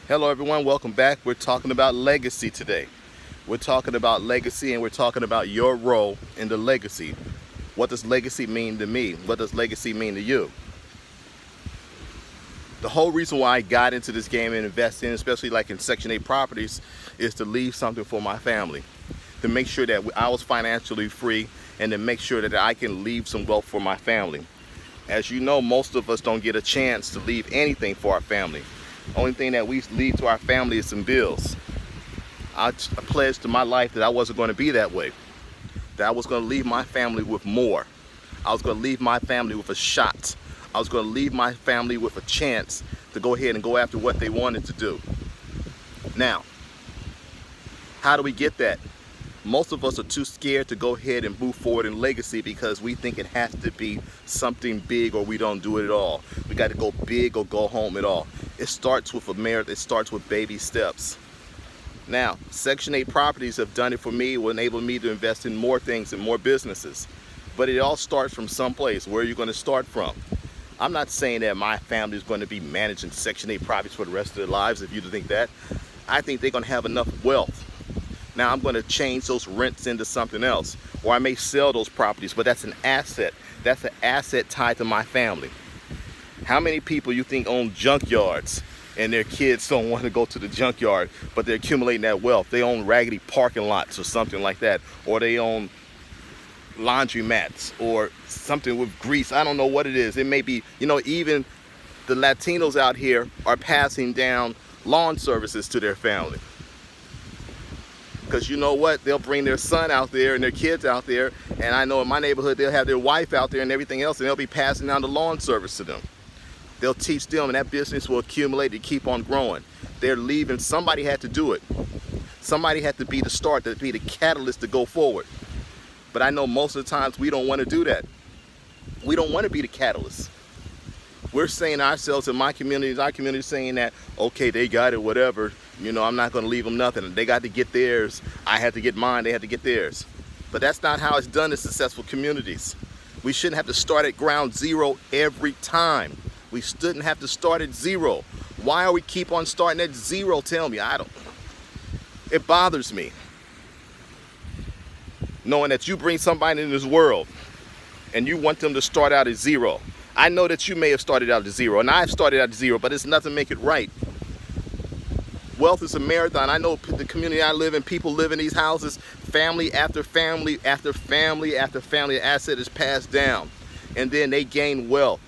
Hello everyone, welcome back. We're talking about legacy today. We're talking about legacy and we're talking about your role in the legacy. What does legacy mean to me? What does legacy mean to you? The whole reason why I got into this game and invest in, especially like in Section 8 properties, is to leave something for my family. To make sure that I was financially free and to make sure that I can leave some wealth for my family. As you know, most of us don't get a chance to leave anything for our family. Only thing that we leave to our family is some bills. I pledged to my life that I wasn't going to be that way. That I was going to leave my family with more. I was going to leave my family with a shot. I was going to leave my family with a chance to go ahead and go after what they wanted to do. Now, how do we get that? Most of us are too scared to go ahead and move forward in legacy because we think it has to be something big or we don't do it at all. We got to go big or go home at all. It starts with a merit. It starts with baby steps. Now, Section 8 properties have done it for me, will enable me to invest in more things and more businesses. But it all starts from someplace. Where are you going to start from? I'm not saying that my family is going to be managing Section 8 properties for the rest of their lives, if you think that. I think they're going to have enough wealth. Now I'm going to change those rents into something else, or I may sell those properties, but that's an asset. That's an asset tied to my family. How many people you think own junkyards and their kids don't want to go to the junkyard, but they're accumulating that wealth? They own raggedy parking lots or something like that, or they own laundromats or something with grease. I don't know what it is. It may be, even the Latinos out here are passing down lawn services to their family. Because you know what? They'll bring their son out there and their kids out there. And I know in my neighborhood, they'll have their wife out there and everything else, and they'll be passing down the lawn service to them. They'll teach them, and that business will accumulate and keep on growing. They're leaving. Somebody had to do it. Somebody had to be the start, to be the catalyst to go forward. But I know most of the times we don't want to do that. We don't want to be the catalyst. We're saying ourselves in our community saying that, okay, they got it, whatever. I'm not going to leave them nothing. They got to get theirs. I had to get mine. They had to get theirs. But that's not how it's done in successful communities. We shouldn't have to start at ground zero every time. We shouldn't have to start at zero. Why are we keep on starting at zero? Tell me. I don't. It bothers me. Knowing that you bring somebody in this world and you want them to start out at zero. I know that you may have started out at zero, and I've started out at zero, but it's nothing to make it right. Wealth is a marathon. I know the community I live in, people live in these houses, family after family after family after family, asset is passed down, and then they gain wealth.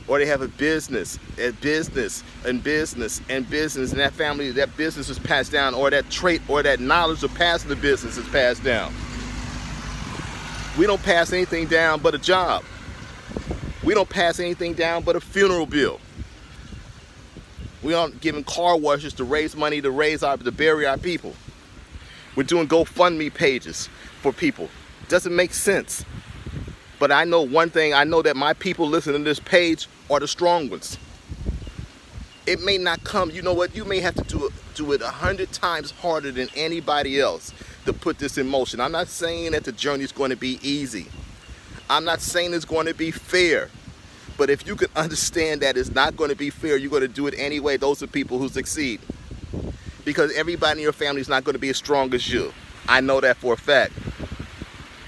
Or they have a business, and business, and business, and business, and that family, that business is passed down, or that trait, or that knowledge of passing the business is passed down. We don't pass anything down but a job. We don't pass anything down but a funeral bill. We aren't giving car washes to raise money to bury our people. We're doing GoFundMe pages for people. Doesn't make sense. But I know one thing. I know that my people listening to this page are the strong ones. It may not come. You know what? You may have to do it 100 times harder than anybody else to put this in motion. I'm not saying that the journey is going to be easy. I'm not saying it's going to be fair. But if you can understand that it's not going to be fair, you're going to do it anyway. Those are people who succeed. Because everybody in your family is not going to be as strong as you. I know that for a fact.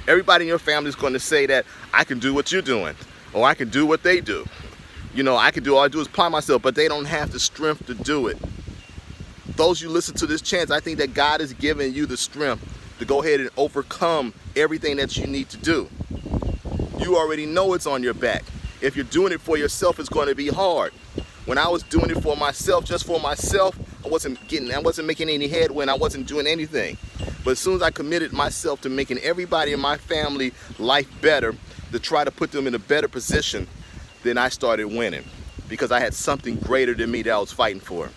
Everybody in your family is going to say that I can do what you're doing, or I can do what they do. I can do, all I do is apply myself, but they don't have the strength to do it. Those you listen to this chance, I think that God has given you the strength to go ahead and overcome everything that you need to do. You already know it's on your back. If you're doing it for yourself, it's going to be hard. When I was doing it for myself, just for myself, I wasn't making any headway, I wasn't doing anything. But as soon as I committed myself to making everybody in my family life better, to try to put them in a better position, then I started winning. Because I had something greater than me that I was fighting for.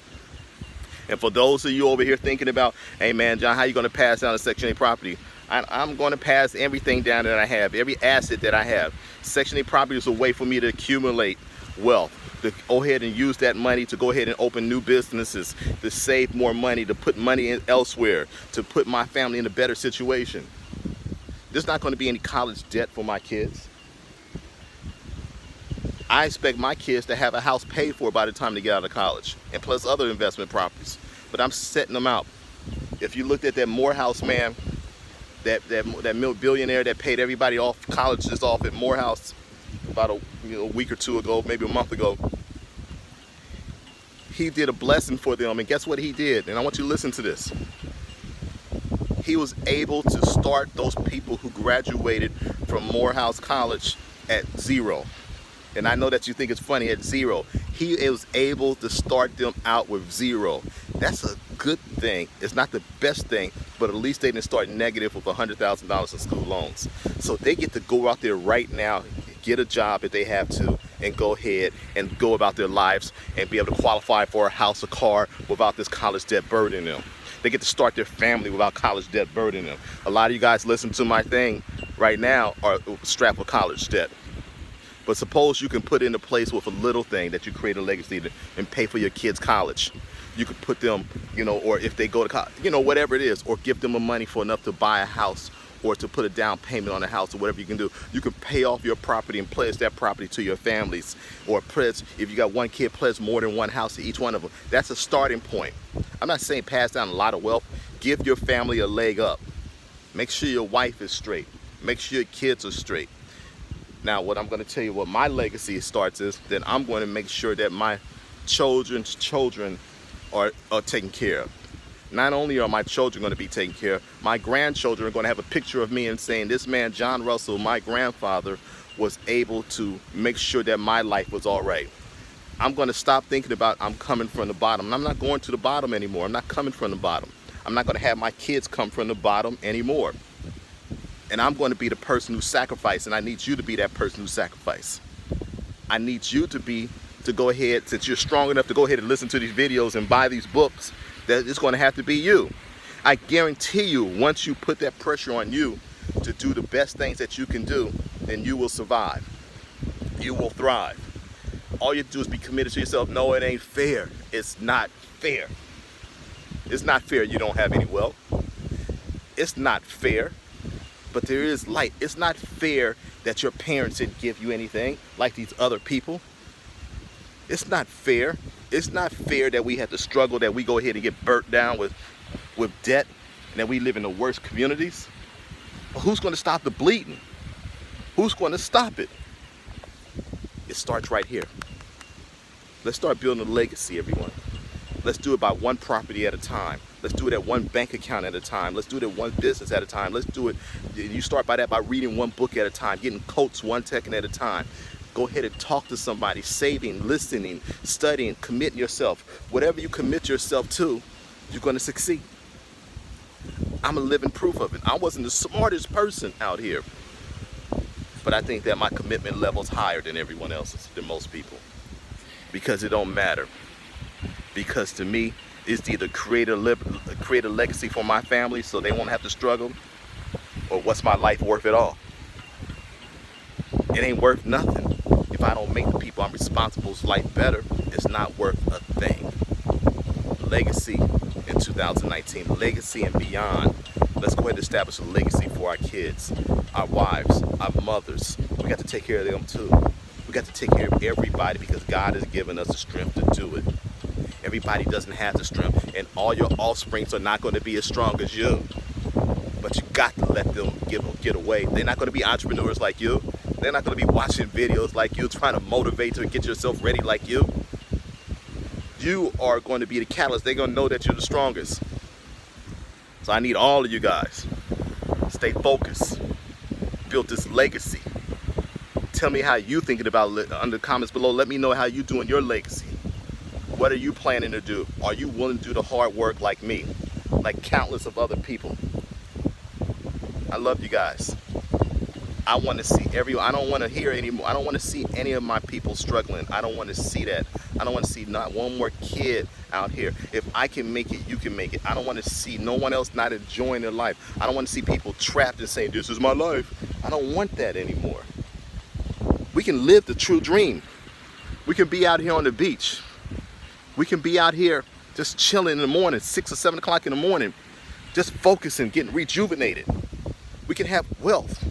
And for those of you over here thinking about, hey man, John, how are you going to pass down a Section 8 property? I'm going to pass everything down that I have, every asset that I have. Section 8 property is a way for me to accumulate wealth, to go ahead and use that money to go ahead and open new businesses, to save more money, to put money in elsewhere, to put my family in a better situation. There's not going to be any college debt for my kids. I expect my kids to have a house paid for by the time they get out of college, and plus other investment properties. But I'm setting them out. If you looked at that Morehouse man, that billionaire that paid everybody off colleges off at Morehouse about a week or two ago, maybe a month ago, he did a blessing for them, and guess what he did? And I want you to listen to this. He was able to start those people who graduated from Morehouse College at zero. And I know that you think it's funny, at zero. He was able to start them out with zero. That's a good thing. It's not the best thing, but at least they didn't start negative with $100,000 in school loans. So they get to go out there right now, get a job if they have to, and go ahead and go about their lives and be able to qualify for a house, a car, without this college debt burdening them. They get to start their family without college debt burdening them. A lot of you guys listen to my thing right now are strapped with college debt. But suppose you can put into place with a little thing that you create a legacy and pay for your kids' college. You could put them, or if they go to college, whatever it is, or give them the money for enough to buy a house or to put a down payment on a house or whatever you can do. You can pay off your property and pledge that property to your families, or pledge, if you got one kid, pledge more than one house to each one of them. That's a starting point. I'm not saying pass down a lot of wealth. Give your family a leg up. Make sure your wife is straight. Make sure your kids are straight. Now, what I'm going to tell you, what my legacy starts is that I'm going to make sure that my children's children are taken care of. Not only are my children going to be taken care of, my grandchildren are going to have a picture of me and saying, this man, John Russell, my grandfather, was able to make sure that my life was all right. I'm going to stop thinking about I'm coming from the bottom. And I'm not going to the bottom anymore. I'm not coming from the bottom. I'm not going to have my kids come from the bottom anymore. And I'm going to be the person who sacrificed, and I need you to be that person who sacrificed. I need you to go ahead, since you're strong enough to go ahead and listen to these videos and buy these books, that it's going to have to be you. I guarantee you, once you put that pressure on you to do the best things that you can do, then you will survive. You will thrive. All you have to do is be committed to yourself. No, it ain't fair. It's not fair. It's not fair you don't have any wealth. It's not fair. But there is light. It's not fair that your parents didn't give you anything like these other people. It's not fair. It's not fair that we have to struggle, that we go ahead and get burnt down with debt, and that we live in the worst communities. But who's going to stop the bleeding? Who's going to stop it? It starts right here. Let's start building a legacy, everyone. Let's do it by one property at a time. Let's do it at one bank account at a time. Let's do it at one business at a time. Let's do it. You start by that, by reading one book at a time, getting quotes one second at a time. Go ahead and talk to somebody, saving, listening, studying, committing yourself. Whatever you commit yourself to, you're going to succeed. I'm a living proof of it. I wasn't the smartest person out here, but I think that my commitment level's higher than everyone else's, than most people, because it don't matter. Because to me, it's either create a legacy for my family so they won't have to struggle, or what's my life worth at all? It ain't worth nothing. If I don't make the people I'm responsible's life better, it's not worth a thing. Legacy in 2019, legacy and beyond. Let's go ahead and establish a legacy for our kids, our wives, our mothers. We got to take care of them too. We got to take care of everybody because God has given us the strength to do it. Everybody doesn't have the strength, and all your offsprings are not going to be as strong as you. But you got to let them get away. They're not going to be entrepreneurs like you. They're not going to be watching videos like you, trying to motivate to get yourself ready like you. You are going to be the catalyst. They're going to know that you're the strongest. So I need all of you guys. Stay focused. Build this legacy. Tell me how you thinking about it under the comments below. Let me know how you doing your legacy. What are you planning to do? Are you willing to do the hard work like me? Like countless of other people? I love you guys. I want to see everyone. I don't want to hear anymore. I don't want to see any of my people struggling. I don't want to see that. I don't want to see not one more kid out here. If I can make it, you can make it. I don't want to see no one else not enjoying their life. I don't want to see people trapped and saying, this is my life. I don't want that anymore. We can live the true dream. We can be out here on the beach. We can be out here just chilling in the morning, 6 or 7 o'clock in the morning, just focusing, getting rejuvenated. We can have wealth.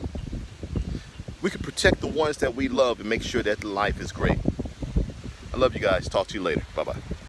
we can protect the ones that we love and make sure that life is great. I love you guys. Talk to you later. Bye-bye.